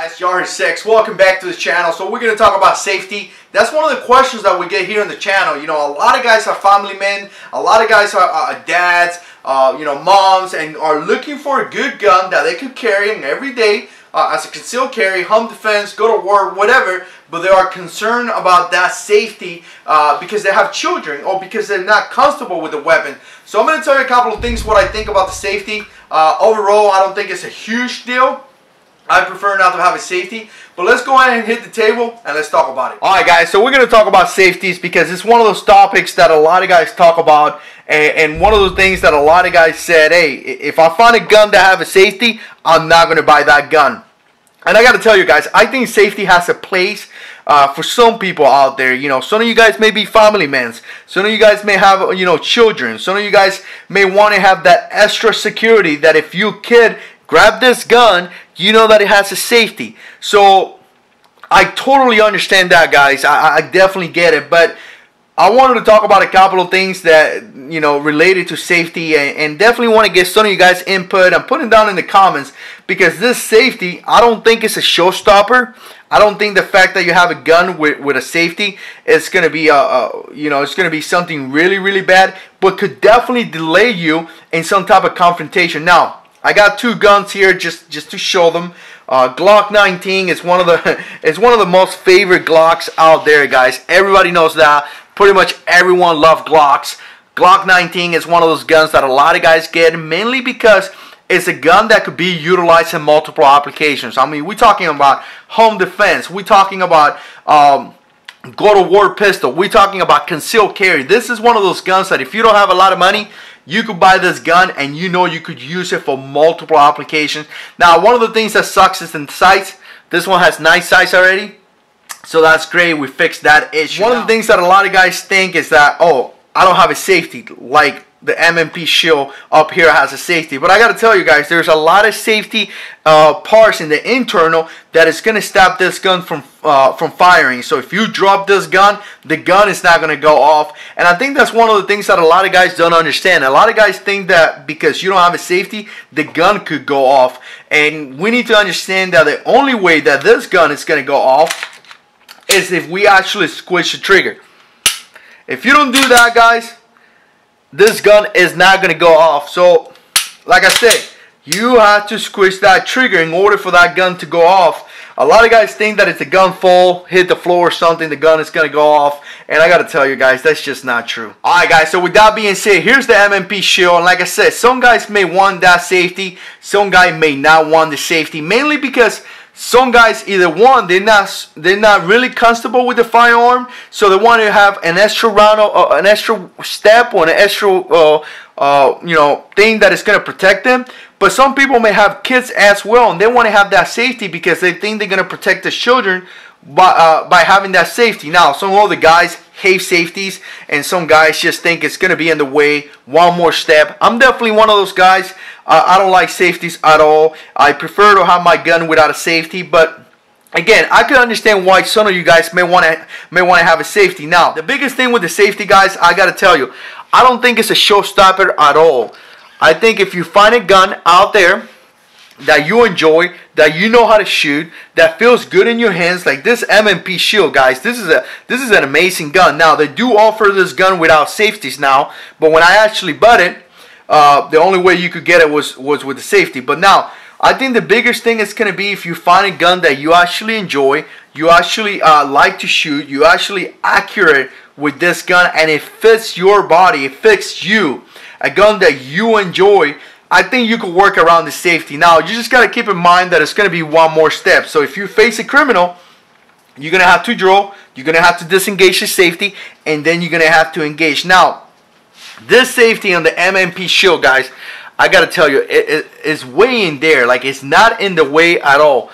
Guys, Yard6, welcome back to the channel. So we're going to talk about safety. That's one of the questions that we get here on the channel. You know, a lot of guys are family men, a lot of guys are dads, you know, moms, and are looking for a good gun that they could carry every day as a concealed carry, home defense, go to work, whatever, but they are concerned about that safety because they have children or because they're not comfortable with the weapon. So I'm going to tell you a couple of things what I think about the safety. Overall, I don't think it's a huge deal. I prefer not to have a safety, but let's go ahead and hit the table and let's talk about it. Alright guys, so we're going to talk about safeties because it's one of those topics that a lot of guys talk about, and one of those things that a lot of guys said, hey, if I find a gun that have a safety, I'm not going to buy that gun. And I got to tell you guys, I think safety has a place for some people out there. You know, some of you guys may be family men. Some of you guys may have, you know, children. Some of you guys may want to have that extra security that if you kid grab this gun, you know that it has a safety. So I totally understand that, guys. I definitely get it. But I wanted to talk about a couple of things that, you know, related to safety, and definitely want to get some of you guys input and put it down in the comments, because this safety, I don't think it's a showstopper. I don't think the fact that you have a gun with a safety is going to be you know, it's going to be something really, really bad, but could definitely delay you in some type of confrontation. Now, I got two guns here just to show them. Glock 19 is one of the most favorite Glocks out there, guys. Everybody knows that. Pretty much everyone loves Glocks. Glock 19 is one of those guns that a lot of guys get, mainly because it's a gun that could be utilized in multiple applications. I mean, we're talking about home defense. We're talking about go-to-war pistol. We're talking about concealed carry. This is one of those guns that if you don't have a lot of money, you could buy this gun and you know you could use it for multiple applications. Now, one of the things that sucks is in sights. This one has nice sights already, so that's great. We fixed that issue. One of the things that a lot of guys think is that, oh, I don't have a safety, like the M&P shield up here has a safety. But I got to tell you guys, there's a lot of safety parts in the internal that is going to stop this gun from firing. So if you drop this gun, the gun is not going to go off. And I think that's one of the things that a lot of guys don't understand. A lot of guys think that because you don't have a safety, the gun could go off. And we need to understand that the only way that this gun is going to go off is if we actually squish the trigger. If you don't do that, guys, this gun is not going to go off. So, like I said, you have to squish that trigger in order for that gun to go off. A lot of guys think that if the gun fall, hit the floor or something, the gun is going to go off. And I got to tell you guys, that's just not true. Alright guys, so with that being said, here's the M&P shield. And like I said, some guys may want that safety. Some guys may not want the safety. Mainly because some guys, either one, they're not really comfortable with the firearm, so they want to have an extra round, an extra step, or an extra, you know, thing that is going to protect them. But some people may have kids as well, and they want to have that safety because they think they're going to protect the children by having that safety. Now, some other guys hate safeties, and some guys just think it's going to be in the way. One more step. I'm definitely one of those guys. I don't like safeties at all. I prefer to have my gun without a safety, but again, I can understand why some of you guys may want to have a safety. Now, the biggest thing with the safety, guys, I got to tell you, I don't think it's a showstopper at all. I think if you find a gun out there that you enjoy, that you know how to shoot, that feels good in your hands, like this M&P shield, guys, this is an amazing gun. Now, they do offer this gun without safeties now, but when I actually bought it, the only way you could get it was with the safety. But now, I think the biggest thing is going to be if you find a gun that you actually enjoy, you actually like to shoot, you actually accurate with this gun, and it fits your body, it fits you, a gun that you enjoy, I think you could work around the safety. Now, you just got to keep in mind that it's going to be one more step. So if you face a criminal, you're going to have to draw, you're going to have to disengage the safety, and then you're going to have to engage. Now, this safety on the M&P shield, guys, I got to tell you, it's way in there. Like, it's not in the way at all.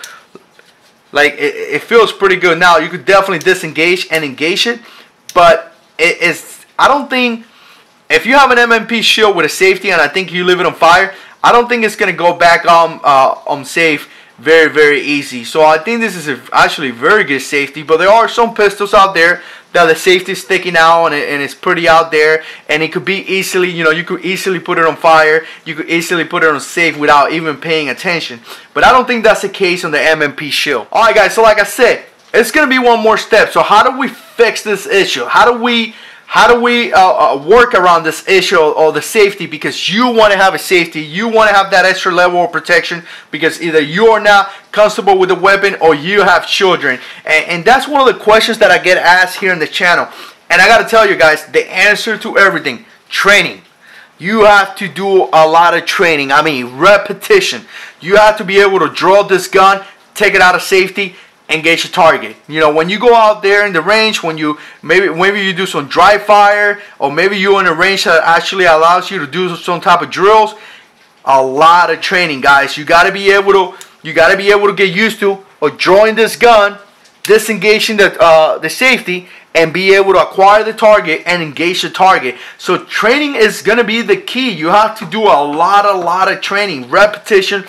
Like, it feels pretty good. Now, you could definitely disengage and engage it, but I don't think, if you have an M&P shield with a safety and I think you leave it on fire, I don't think it's going to go back on safe very, very easy. So I think this is actually very good safety, but there are some pistols out there that the safety is sticking out and it's pretty out there, and it could be easily, you know, you could easily put it on fire, you could easily put it on safe without even paying attention. But I don't think that's the case on the M&P Shield. Alright guys, so like I said, it's going to be one more step. So how do we fix this issue? How do we work around this issue of the safety? Because you want to have a safety, you want to have that extra level of protection, because either you are not comfortable with the weapon or you have children. And that's one of the questions that I get asked here in the channel. And I got to tell you guys, the answer to everything: training. You have to do a lot of training. I mean, repetition. You have to be able to draw this gun, take it out of safety, engage a target. You know, when you go out there in the range, when you maybe you do some dry fire, or maybe you're in a range that actually allows you to do some type of drills, a lot of training, guys. You got to be able to get used to drawing this gun, disengaging the safety, and be able to acquire the target and engage the target. So training is going to be the key. You have to do a lot of training, repetition,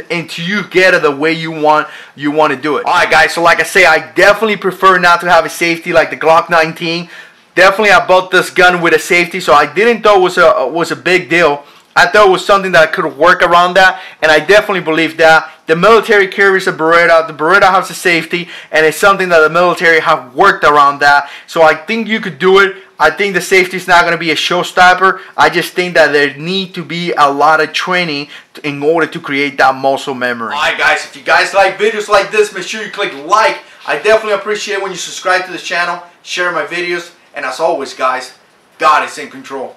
until you get it the way you want to do it. Alright guys, so like I say, I definitely prefer not to have a safety like the Glock 19. Definitely I bought this gun with a safety, so I didn't thought it was a big deal. I thought it was something that I could work around that, and I definitely believe that. The military carries a Beretta. The Beretta has a safety, and it's something that the military have worked around that. So I think you could do it. I think the safety is not going to be a showstopper. I just think that there need to be a lot of training in order to create that muscle memory. Alright guys, if you guys like videos like this, make sure you click like. I definitely appreciate when you subscribe to this channel, share my videos, and as always guys, God is in control.